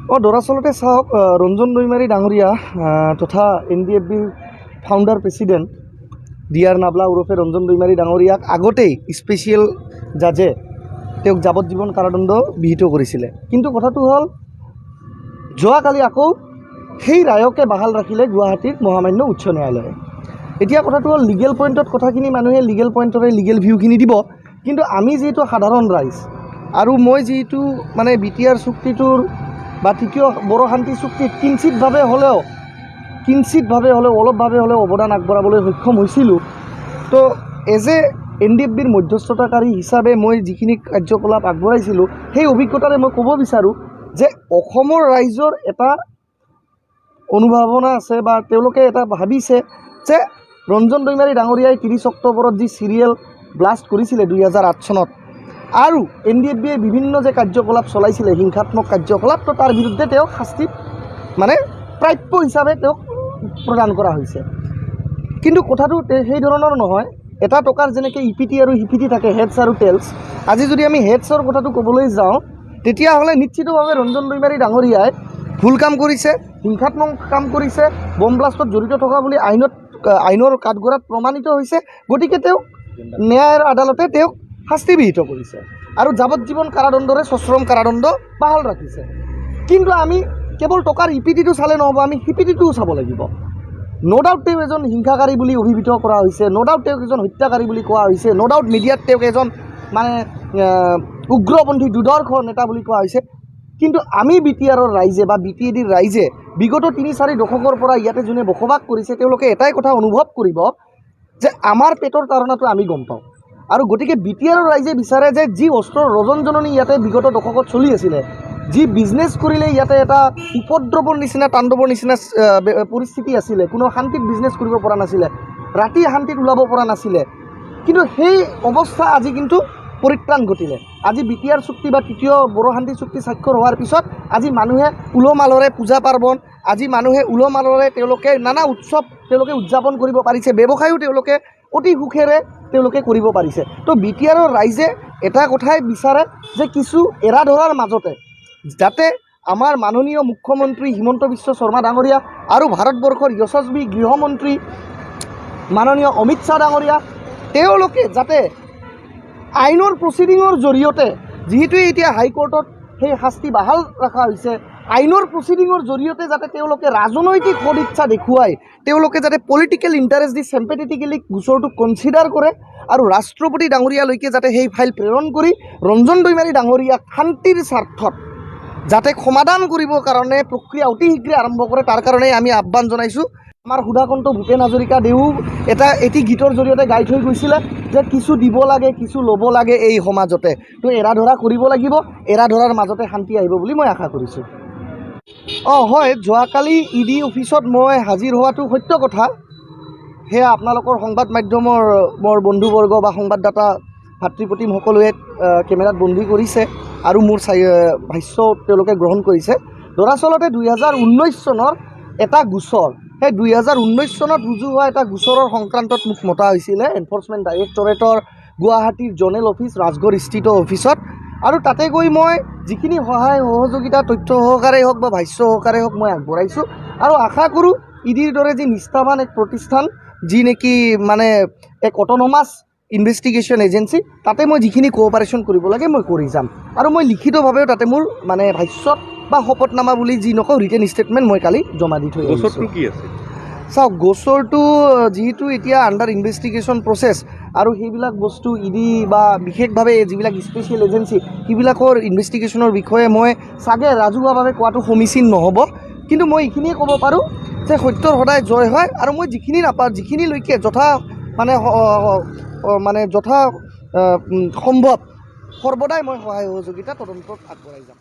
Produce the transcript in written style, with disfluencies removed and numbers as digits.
দৰাচলতে চাওক ৰঞ্জন দৈমাৰী ডাঙৰীয়া তথা NDFBৰ ফাউণ্ডাৰ প্ৰেছিডেণ্ট DR নাবলা ওৰফে ৰঞ্জন দৈমাৰী ডাঙৰীয়াক আগতেই স্পেচিয়েল জাজে তেওঁক যাৱজ্জীৱন কাৰাদণ্ড বিহিত কৰিছিলে। কিন্তু কথাটো হ'ল যোৱাকালি আকৌ সেই ৰায়কে বাহাল ৰাখিলে গুৱাহাটীৰ মহামান্য উচ্চ ন্যায়ালয়ে। এতিয়া কথাটো হ'ল লিগেল পইণ্টত কথাখিনি মানুহে লিগেল পইণ্টৰে লিগেল ভিউখিনি দিব, কিন্তু আমি যিহেতু সাধাৰণ ৰাইজ আৰু মই যিহেতু মানে BTR চুক্তিটোৰ বা তৃতীয় বড়ো শান্তি চুক্তিত কিঞ্চিতভাৱে হ'লেও অলপভাৱে হ'লেও অৱদান আগবঢ়াবলৈ সক্ষম হৈছিলোঁ। তো এজ এ NDFBৰ মধ্যস্থতাকাৰী হিচাপে মই যিখিনি কাৰ্যকলাপ আগবঢ়াইছিলোঁ সেই অভিজ্ঞতাৰে মই ক'ব বিচাৰোঁ যে অসমৰ ৰাইজৰ এটা অনুভাৱনা আছে বা তেওঁলোকে এটা ভাবিছে যে ৰঞ্জন দৈমাৰী ডাঙৰীয়াই 30 অক্টোবৰত যি চিৰিয়েল ব্লাষ্ট কৰিছিলে 2008 চনত আৰু NDFBয়ে বিভিন্ন যে কাৰ্যকলাপ চলাইছিলে হিংসাত্মক কাৰ্যকলাপ, তো তাৰ বিৰুদ্ধে তেওঁক শাস্তি মানে প্ৰাপ্য হিচাপে তেওঁক প্ৰদান কৰা হৈছে। কিন্তু কথাটো সেই ধৰণৰ নহয়। এটা টকাৰ যেনেকৈ ইপিটি আৰু হিপিটি থাকে, হেডছ আৰু টেইলছ। আজি যদি আমি হেডছৰ কথাটো ক'বলৈ যাওঁ তেতিয়াহ'লে নিশ্চিতভাৱে ৰঞ্জন দৈমাৰী ডাঙৰীয়াই ভুল কাম কৰিছে, হিংসাত্মক কাম কৰিছে, বম ব্লাষ্টত জড়িত থকা বুলি আইনৰ কাঠগড়াত প্ৰমাণিত হৈছে। গতিকে তেওঁক ন্যায়ৰ আদালতে তেওঁক শাস্তি বিহিত কৰিছে আৰু যাৱজ্জীৱন কাৰাদণ্ডৰে সশ্ৰম কাৰাদণ্ড বাহাল ৰাখিছে। কিন্তু আমি কেৱল টকাৰ ইপিটিটো চালে নহ'ব, আমি হিপিটিটোও চাব লাগিব। ন' ডাউট তেওঁ এজন হিংসাকাৰী বুলি অভিহিত কৰা হৈছে, ন' ডাউট তেওঁক এজন হত্যাকাৰী বুলি কোৱা হৈছে, ন' ডাউট মিডিয়াত তেওঁক এজন মানে উগ্ৰপন্থী দুৰ্ধৰ্ষ নেতা বুলি কোৱা হৈছে। কিন্তু আমি BTRৰ ৰাইজে বা BTADৰ ৰাইজে বিগত 3-4 দশকৰ পৰা ইয়াতে যোনে বসবাস কৰিছে তেওঁলোকে এটাই কথা অনুভৱ কৰিব যে আমাৰ পেটৰ তাৰণাটো আমি গম পাওঁ। আৰু গতিকে BTRৰ ৰাইজে বিচাৰে যে যি অস্ত্ৰৰ ৰজনজননী ইয়াতে বিগত দশকত চলি আছিলে, যি বিজনেছ কৰিলে ইয়াতে এটা উপদ্ৰৱৰ নিচিনা তাণ্ডৱৰ নিচিনা পৰিস্থিতি আছিলে, কোনো শান্তিত বিজনেছ কৰিব পৰা নাছিলে, ৰাতি শান্তিত ওলাব পৰা নাছিলে, কিন্তু সেই অৱস্থা আজি কিন্তু পৰিত্ৰাণ ঘটিলে। আজি BTR চুক্তি বা তৃতীয় বড়ো শান্তি চুক্তি স্বাক্ষৰ হোৱাৰ পিছত আজি মানুহে উলহ মালহেৰে পূজা পাৰ্বণ, আজি মানুহে উলহ মালহেৰে তেওঁলোকে নানা উৎসৱ তেওঁলোকে উদযাপন কৰিব পাৰিছে, ব্যৱসায়ো তেওঁলোকে অতি সুখেৰে তেওঁলোকে কৰিব পাৰিছে। তো BTRৰ ৰাইজে এটা কথাই বিচাৰে যে কিছু এৰা ধৰাৰ মাজতে যাতে আমাৰ মাননীয় মুখ্যমন্ত্ৰী হিমন্ত বিশ্ব শৰ্মা ডাঙৰীয়া আৰু ভাৰতবৰ্ষৰ যশস্বী গৃহমন্ত্ৰী মাননীয় অমিত শ্বাহ ডাঙৰীয়া তেওঁলোকে যাতে আইনৰ প্ৰচিডিঙৰ জৰিয়তে, যিহেতু এতিয়া হাইকোৰ্টত সেই শাস্তি বাহাল ৰখা হৈছে, আইনৰ প্ৰচিডিঙৰ জৰিয়তে যাতে তেওঁলোকে ৰাজনৈতিক সদিচ্ছা দেখুৱাই তেওঁলোকে যাতে পলিটিকেল ইণ্টাৰেষ্ট দি চেম্পেথেটিকেলি গোচৰটো কনচিডাৰ কৰে আৰু ৰাষ্ট্ৰপতি ডাঙৰীয়ালৈকে যাতে সেই ফাইল প্ৰেৰণ কৰি ৰঞ্জন দৈমাৰী ডাঙৰীয়াক শান্তিৰ স্বাৰ্থত যাতে সমাধান কৰিবৰ কাৰণে প্ৰক্ৰিয়া অতি শীঘ্ৰে আৰম্ভ কৰে, তাৰ কাৰণে আমি আহ্বান জনাইছোঁ। আমাৰ সুধাকণ্ঠ ভূপেন হাজৰিকা দেও এটি গীতৰ জৰিয়তে গাই থৈ গৈছিলে যে কিছু দিব লাগে কিছু ল'ব লাগে এই সমাজতে, তো এৰা ধৰা কৰিব লাগিব, এৰা ধৰাৰ মাজতে শান্তি আহিব বুলি মই আশা কৰিছোঁ। হয়, যোৱাকালি ED অফিচত মই হাজিৰ হোৱাটো সত্য কথা। সেয়া আপোনালোকৰ সংবাদ মাধ্যমৰ মোৰ বন্ধুবৰ্গ বা সংবাদদাতা ভাতৃপ্ৰতিম সকলোৱে কেমেৰাত বন্দী কৰিছে আৰু মোৰ ভাষ্য তেওঁলোকে গ্ৰহণ কৰিছে। দৰাচলতে 2019 চনৰ এটা গোচৰ, সেই 2019 চনত ৰুজু হোৱা এটা গোচৰৰ সংক্ৰান্তত মোক মতা হৈছিলে এনফৰ্চমেণ্ট ডাইৰেক্টৰেটৰ গুৱাহাটীৰ জ'নেল অফিচ ৰাজগড় স্থিত অফিচত, আৰু তাতে গৈ মই যিখিনি সহায় সহযোগিতা তথ্য সহকাৰে হওক বা ভাষ্য সহকাৰে হওক মই আগবঢ়াইছোঁ আৰু আশা কৰোঁ EDৰ দৰে যি নিষ্ঠাৱান এক প্ৰতিষ্ঠান, যি নেকি মানে এক অট'নমাছ ইনভেষ্টিগেশ্যন এজেঞ্চি, তাতে মই যিখিনি কোঅপাৰেশ্যন কৰিব লাগে মই কৰি যাম আৰু মই লিখিতভাৱেও তাতে মোৰ মানে ভাষ্যত বা শপতনামা বুলি যি নকওঁ ৰিটেন ষ্টেটমেণ্ট মই কালি জমা দি থৈ আহিছোঁ। কি আছে চাওক, গোচৰটো যিহেতু এতিয়া আণ্ডাৰ ইনভেষ্টিগেশ্যন প্ৰচেছ আৰু সেইবিলাক বস্তু ED বা বিশেষভাৱে যিবিলাক স্পেচিয়েল এজেঞ্চি সেইবিলাকৰ ইনভেষ্টিগেশ্যনৰ বিষয়ে মই চাগে ৰাজহুৱাভাৱে কোৱাটো সমীচীন নহ'ব। কিন্তু মই এইখিনিয়ে ক'ব পাৰোঁ যে সত্যৰ সদায় জয় হয় আৰু মই যিখিনিলৈকে যথা সম্ভৱ সৰ্বদাই মই সহায় সহযোগিতা তদন্তত আগবঢ়াই যাম।